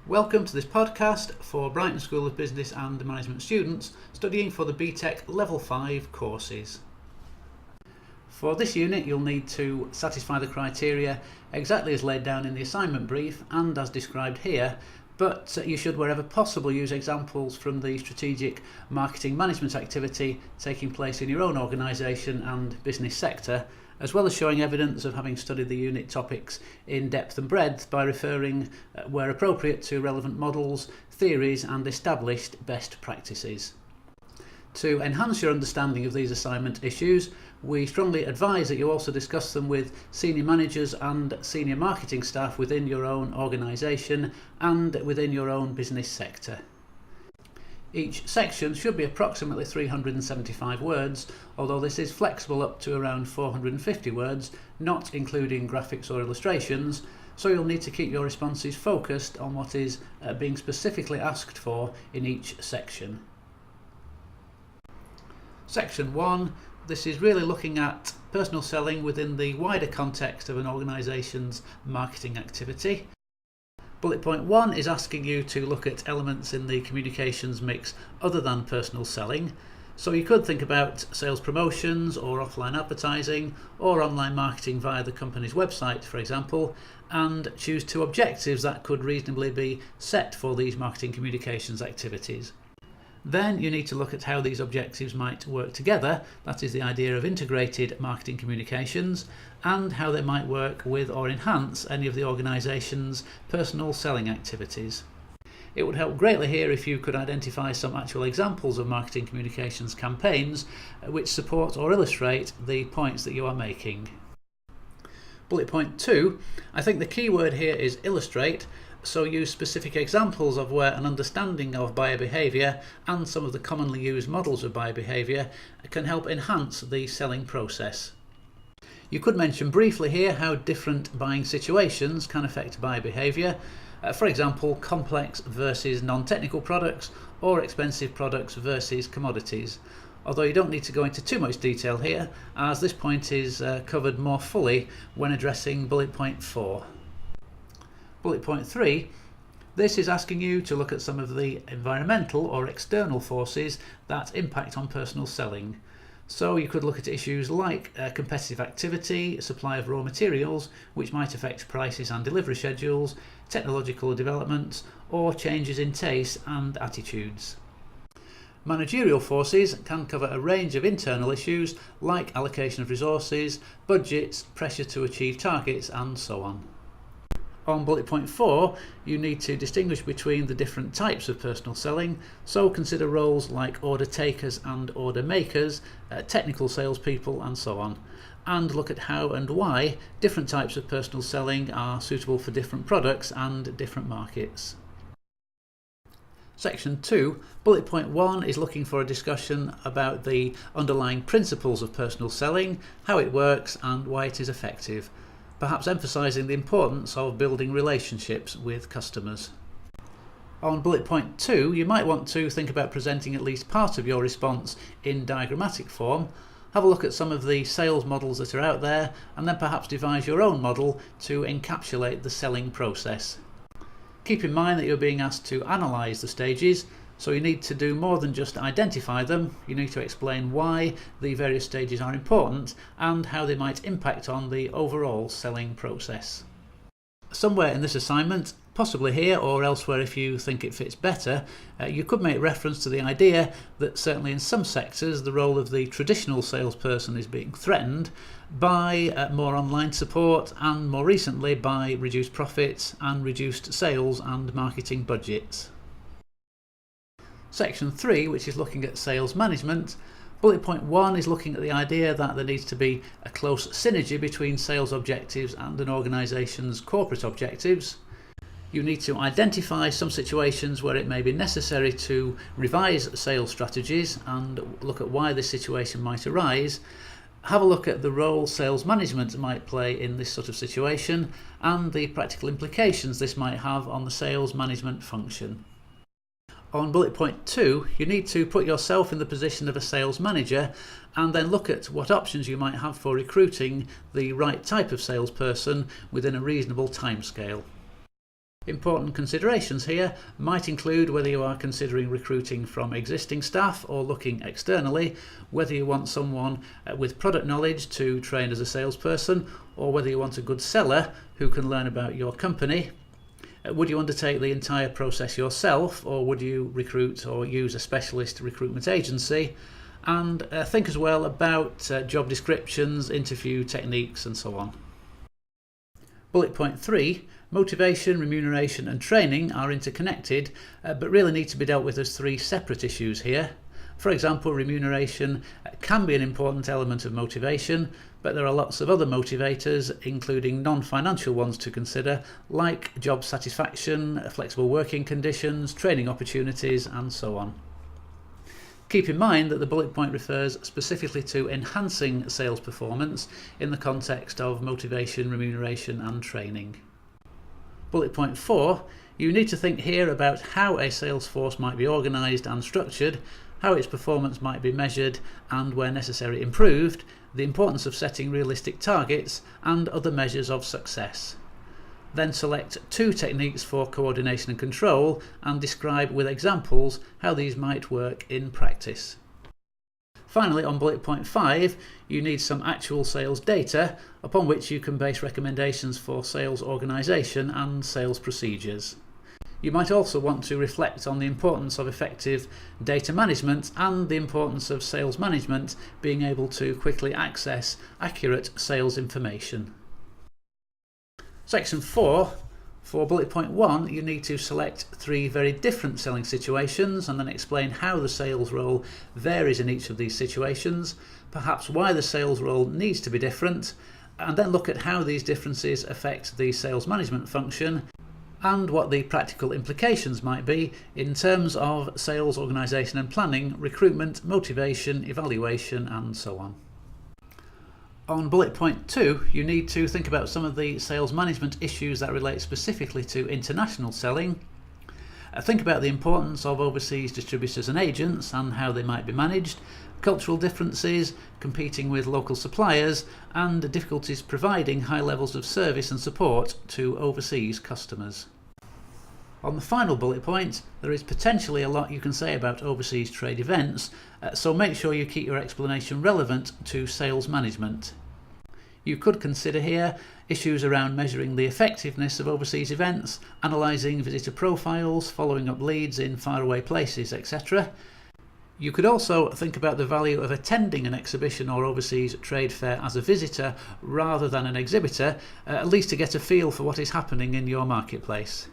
Welcome to this podcast for Brighton School of Business and Management students studying for the Btec Level 5 courses. For this unit you'll need to satisfy the criteria exactly as laid down in the assignment brief and as described here, but you should wherever possible use examples from the strategic marketing management activity taking place in your own organisation and business sector, as well as showing evidence of having studied the unit topics in depth and breadth by referring, where appropriate, to relevant models, theories and established best practices. To enhance your understanding of these assignment issues, we strongly advise that you also discuss them with senior managers and senior marketing staff within your own organisation and within your own business sector. Each section should be approximately 375 words, although this is flexible up to around 450 words, not including graphics or illustrations, so you'll need to keep your responses focused on what is being specifically asked for in each section. Section 1. This is really looking at personal selling within the wider context of an organisation's marketing activity. Bullet point 1 is asking you to look at elements in the communications mix other than personal selling. So you could think about sales promotions or offline advertising or online marketing via the company's website, for example, and choose two objectives that could reasonably be set for these marketing communications activities. Then you need to look at how these objectives might work together, that is the idea of integrated marketing communications, and how they might work with or enhance any of the organisation's personal selling activities. It would help greatly here if you could identify some actual examples of marketing communications campaigns which support or illustrate the points that you are making. Bullet point 2, I think the key word here is illustrate. So use specific examples of where an understanding of buyer behaviour and some of the commonly used models of buyer behaviour can help enhance the selling process. You could mention briefly here how different buying situations can affect buyer behaviour. For example, complex versus non-technical products or expensive products versus commodities. Although you don't need to go into too much detail here, as this point is covered more fully when addressing bullet point 4. Bullet point 3, this is asking you to look at some of the environmental or external forces that impact on personal selling. So you could look at issues like competitive activity, supply of raw materials, which might affect prices and delivery schedules, technological developments, or changes in taste and attitudes. Managerial forces can cover a range of internal issues like allocation of resources, budgets, pressure to achieve targets, and so on. On bullet point 4, you need to distinguish between the different types of personal selling, so consider roles like order takers and order makers, technical salespeople and so on, and look at how and why different types of personal selling are suitable for different products and different markets. Section 2, bullet point 1 is looking for a discussion about the underlying principles of personal selling, how it works and why it is effective, perhaps emphasising the importance of building relationships with customers. On bullet point 2, you might want to think about presenting at least part of your response in diagrammatic form. Have a look at some of the sales models that are out there and then perhaps devise your own model to encapsulate the selling process. Keep in mind that you're being asked to analyse the stages, so you need to do more than just identify them. You need to explain why the various stages are important and how they might impact on the overall selling process. Somewhere in this assignment, possibly here or elsewhere if you think it fits better, you could make reference to the idea that certainly in some sectors the role of the traditional salesperson is being threatened by more online support and more recently by reduced profits and reduced sales and marketing budgets. Section 3, which is looking at sales management, bullet point 1 is looking at the idea that there needs to be a close synergy between sales objectives and an organisation's corporate objectives. You need to identify some situations where it may be necessary to revise sales strategies and look at why this situation might arise. Have a look at the role sales management might play in this sort of situation and the practical implications this might have on the sales management function. On bullet point 2, you need to put yourself in the position of a sales manager and then look at what options you might have for recruiting the right type of salesperson within a reasonable timescale. Important considerations here might include whether you are considering recruiting from existing staff or looking externally, whether you want someone with product knowledge to train as a salesperson, or whether you want a good seller who can learn about your company. Would you undertake the entire process yourself, or would you recruit or use a specialist recruitment agency? And think as well about job descriptions, interview techniques and so on. Bullet point 3, motivation, remuneration and training are interconnected but really need to be dealt with as 3 separate issues here. For example, remuneration can be an important element of motivation, but there are lots of other motivators, including non-financial ones to consider, like job satisfaction, flexible working conditions, training opportunities and so on. Keep in mind that the bullet point refers specifically to enhancing sales performance in the context of motivation, remuneration and training. Bullet point 4, you need to think here about how a sales force might be organised and structured, how its performance might be measured and, where necessary, improved, the importance of setting realistic targets and other measures of success. Then select 2 techniques for coordination and control and describe with examples how these might work in practice. Finally, on bullet point 5, you need some actual sales data upon which you can base recommendations for sales organisation and sales procedures. You might also want to reflect on the importance of effective data management and the importance of sales management being able to quickly access accurate sales information. Section 4, for bullet point 1, you need to select 3 very different selling situations and then explain how the sales role varies in each of these situations, perhaps why the sales role needs to be different, and then look at how these differences affect the sales management function and what the practical implications might be in terms of sales organisation and planning, recruitment, motivation, evaluation and so on. On bullet point 2, you need to think about some of the sales management issues that relate specifically to international selling. Think about the importance of overseas distributors and agents and how they might be managed, cultural differences, competing with local suppliers, and difficulties providing high levels of service and support to overseas customers. On the final bullet point, there is potentially a lot you can say about overseas trade events, so make sure you keep your explanation relevant to sales management. You could consider here issues around measuring the effectiveness of overseas events, analysing visitor profiles, following up leads in faraway places, etc. You could also think about the value of attending an exhibition or overseas trade fair as a visitor rather than an exhibitor, at least to get a feel for what is happening in your marketplace.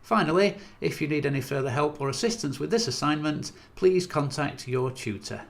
Finally, if you need any further help or assistance with this assignment, please contact your tutor.